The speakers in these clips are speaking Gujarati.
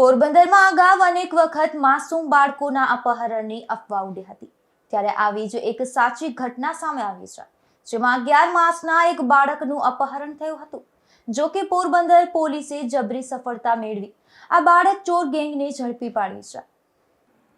પોરબંદરમાં અગાઉ અનેક વખત માસૂમ બાળકોના અપહરણની અફવા ઉડી હતી, ત્યારે આવી જ એક સાચી ઘટના સામે આવી છે, જેમાં 11 માસના એક બાળકનું અપહરણ થયું હતું. જો કે પોરબંદર પોલીસે જબરી સફળતા મેળવી આ બાળક ચોર ગેંગને ઝડપી પાડી છે.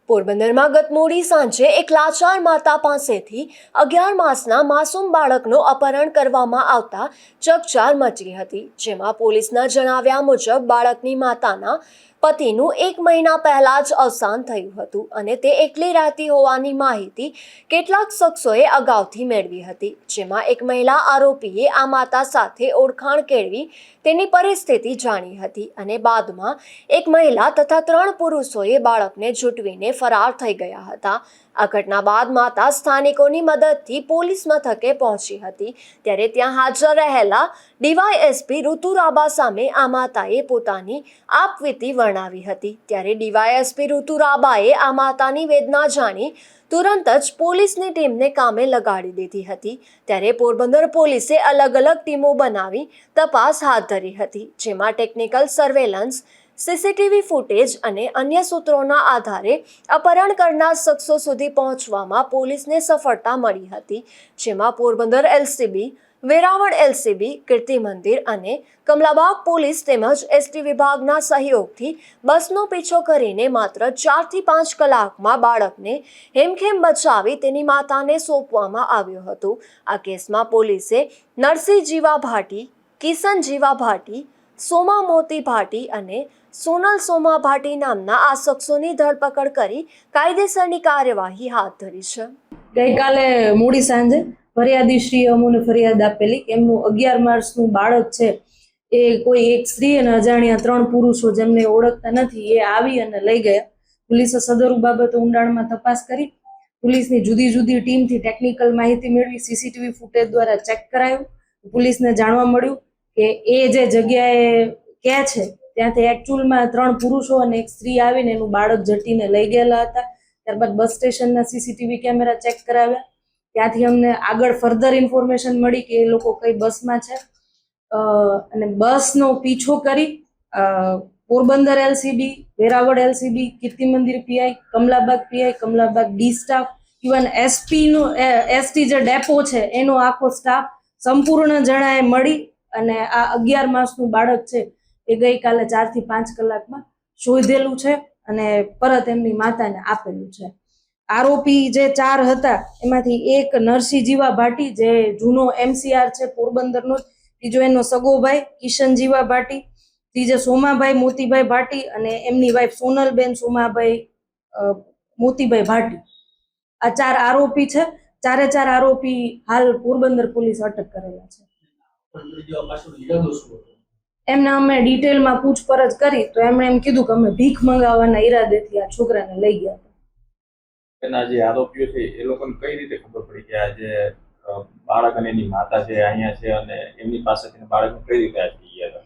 પોરબંદરમાં ગત મોડી સાંજે એક લાચાર માતા પાસેથી 11 માસના માસૂમ બાળકનું અપહરણ કરવામાં આવતા ચકચાર મચી હતી, જેમાં પોલીસના જણાવ્યા મુજબ બાળકની માતાના પતિનું 1 મહિના પહેલા જ અવસાન થયું હતું અને તે એકલી રહેતી હોવાની માહિતી કેટલાક શખ્સોએ અગાઉથી મેળવી હતી, જેમાં એક મહિલા આરોપીએ આ માતા સાથે ઓળખાણ કેળવી તેની પરિસ્થિતિ જાણી હતી અને બાદમાં એક મહિલા તથા 3 પુરુષોએ બાળકને ઝૂંટવીને ફરાર થઈ ગયા હતા. આ ઘટના બાદ માતા સ્થાનિકોની મદદથી પોલીસ મથકે પહોંચી હતી, ત્યારે ત્યાં હાજર રહેલા ડીવાયએસપી ઋતુરાબા સામે આ માતાએ પોતાની આપવીતી વર્ણવી હતી. ત્યારે ડીવાયએસપી ઋતુરાબાએ આ માતાની વેદના જાણી તુરંત જ પોલીસની ટીમને કામે લગાડી દીધી હતી. ત્યારે પોરબંદર પોલીસે અલગ અલગ ટીમો બનાવી તપાસ હાથ ધરી હતી, જેમાં ટેકનિકલ સર્વેલન્સ, સીસીટીવી ફૂટેજ અને અન્ય સૂત્રોના આધારે અપહરણ કરનાર શખ્સો સુધી પહોંચવામાં પોલીસને સફળતા મળી હતી, જેમાં પોરબંદર એલસીબી, વેરાવળ એલસીબી, કીર્તિ મંદિર અને કમલાબાગ પોલીસ તેમજ એસટી વિભાગના સહયોગથી બસનો પીછો કરીને માત્ર 4 થી 5 કલાકમાં બાળકને હેમખેમ બચાવી તેની માતાને સોંપવામાં આવ્યો હતો. આ કેસમાં પોલીસે નરસિંહ જીવા ભાટી, કિશન જીવા ભાટી, સોમા મોતી ભાટી અને સોનલ સોમા ભાટી નામના આ શખ્સોની ધરપકડ કરી કાયદેસરની કાર્યવાહી હાથ ધરી છે. ગઈકાલે મોડી સાંજે ફરિયાદીશ્રીએ અમને ફરિયાદ આપેલી કે એમનું 11 માસનું બાળક છે એ કોઈ એક સ્ત્રી અને અજાણ્યા 3 પુરુષો જેમને ઓળખતા નથી એ આવી અને લઈ ગયા. પોલીસે સદરુ બાબતે ઊંડાણમાં તપાસ કરી પોલીસની જુદી જુદી ટીમથી ટેકનિકલ માહિતી મેળવી સીસીટીવી ફૂટેજ દ્વારા ચેક કરાયું. પોલીસને જાણવા મળ્યું કે એ જે જગ્યાએ ક્યાં છે ત્યાંથી એકચ્યુઅલમાં 3 પુરુષો અને એક સ્ત્રી આવીને એનું બાળક ઝટીને લઈ ગયેલા હતા. ત્યારબાદ બસ સ્ટેશનના સીસીટીવી કેમેરા ચેક કરાવ્યા. ત્યાંથી અમને આગળ ફર્ધર ઇન્ફોર્મેશન મળી કે એ લોકો કઈ બસમાં છે અને બસનો પીછો કરી Porbandar LCB, Veraval LCB, Kirti Mandir PI, Kamlabagh PI, Kamlabagh D staff, even ST જે ડેપો છે એનો આખો સ્ટાફ સંપૂર્ણ જણાએ મળી અને આ 11 માસનું બાળક છે એ ગઈકાલે 4 થી 5 કલાકમાં શોધેલું છે અને પરત એમની માતાને આપેલું છે. આરોપી જે 4 હતા એમાંથી એક નરસિંહ જીવા ભાટી જે જૂનો એમસીઆર છે પોરબંદરનો, બીજો એનો સગો ભાઈ કિશન જીવા ભાટી, ત્રીજો સોમાભાઈ મોતીભાઈ ભાટી અને એમની વાઈફ સોનલબેન સોમાભાઈ મોતીભાઈ ભાટી. આ 4 આરોપી છે. 4 આરોપી હાલ પોરબંદર પોલીસ અટક કરેલા છે. એમને અમે ડિટેલમાં પૂછપરછ કરી તો એમણે એમ કીધું કે અમે ભીખ મંગાવવાના ઈરાદેથી આ છોકરાને લઈ ગયા હતા. એના જે આરોપીઓ છે એ લોકોને કઈ રીતે ખબર પડી કે આ જે બાળક અને એની માતા છે અહીંયા છે અને એમની પાસેથી બાળકને કઈ રીતે આપી ગયા હતા?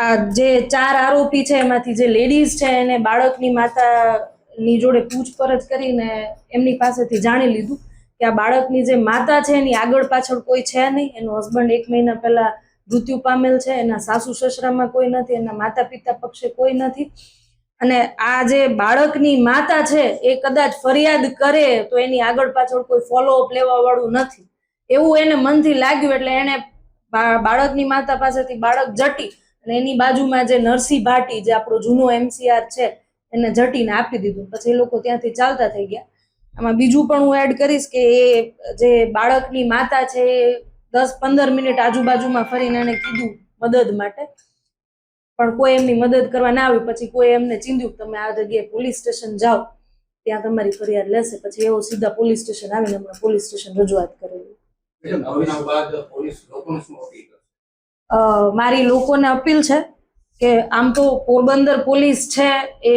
આ જે 4 આરોપી છે એમાંથી જે લેડીઝ છે એને બાળકની માતાની જોડે પૂછપરછ કરીને એમની પાસેથી જાણી લીધું કે આ બાળકની જે માતા છે એની આગળ પાછળ કોઈ છે નહીં. એનો હસબન્ડ 1 મહિના પહેલા મૃત્યુ પામેલ છે, એના સાસુ સસરામાં કોઈ નથી, એના માતા પિતા પક્ષે કોઈ નથી અને આ જે બાળકની માતા છે એ કદાચ ફરિયાદ કરે તો એની આગળ પાછળ કોઈ ફોલોઅપ લેવા વાળું નથી એવું એને મનથી લાગ્યું, એટલે એને બાળકની માતા પાસેથી બાળક જટી અને એની બાજુમાં જે નરસિંહ ભાટી જે આપણો જૂનો એમસીઆર છે એને જટીને આપી દીધું. પછી એ લોકો ત્યાંથી ચાલતા થઈ ગયા. આમાં બીજું પણ હું એડ કરીશ કે એ જે બાળકની માતા છે એ 10-15 મિનિટ આજુબાજુમાં ફરીને એને કીધું મદદ માટે, પણ કોઈ એમની મદદ કરવા ના આવ્યું. પછી કોઈ એમને ચીંધ્યું તમે આ જગ્યાએ પોલીસ સ્ટેશન જાઓ, ત્યાં તમારી ફરિયાદ લેશે. પછી એવો સીધા પોલીસ સ્ટેશન આવીને હમણાં પોલીસ સ્ટેશન રજૂઆત કરેલી. મારી લોકોને અપીલ છે કે આમ તો પોરબંદર પોલીસ છે એ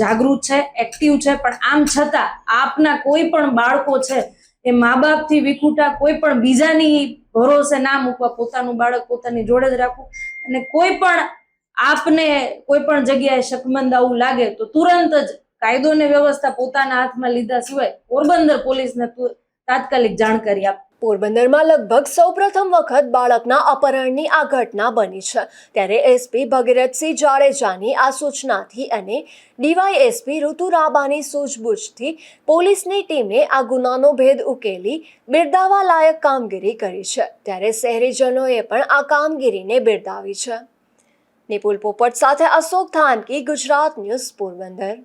જાગૃત છે, એક્ટિવ છે, પણ આમ છતાં આપના કોઈ પણ બાળકો છે એ મા બાપથી વિખૂટા કોઈ પણ બીજાની ભરોસે ના મૂકવા, પોતાનું બાળક પોતાની જોડે જ રાખવું અને કોઈ પણ આપને કોઈ પણ જગ્યાએ શકમંદ આવું લાગે તો તુરંત જ કાયદો ને વ્યવસ્થા પોતાના હાથમાં લીધા સિવાય પોરબંદર પોલીસને તાત્કાલિક જાણકારી આપવી. પોરબંદરમાં લગભગ સૌપ્રથમ વખત બાળકના અપહરણની આ ઘટના બની છે ત્યારે એસપી ભગીરથસિંહ જાડેજાની આ સૂચનાથી અને ડીવાયએસપી ઋતુ રાબાની સૂઝબૂછથી પોલીસની ટીમે આ ગુનાનો ભેદ ઉકેલી બિરદાવવા લાયક કામગીરી કરી છે ત્યારે શહેરીજનોએ પણ આ કામગીરીને બિરદાવી છે. નિપુલ પોપટ સાથે અશોક થાનકી, ગુજરાત ન્યૂઝ, પોરબંદર.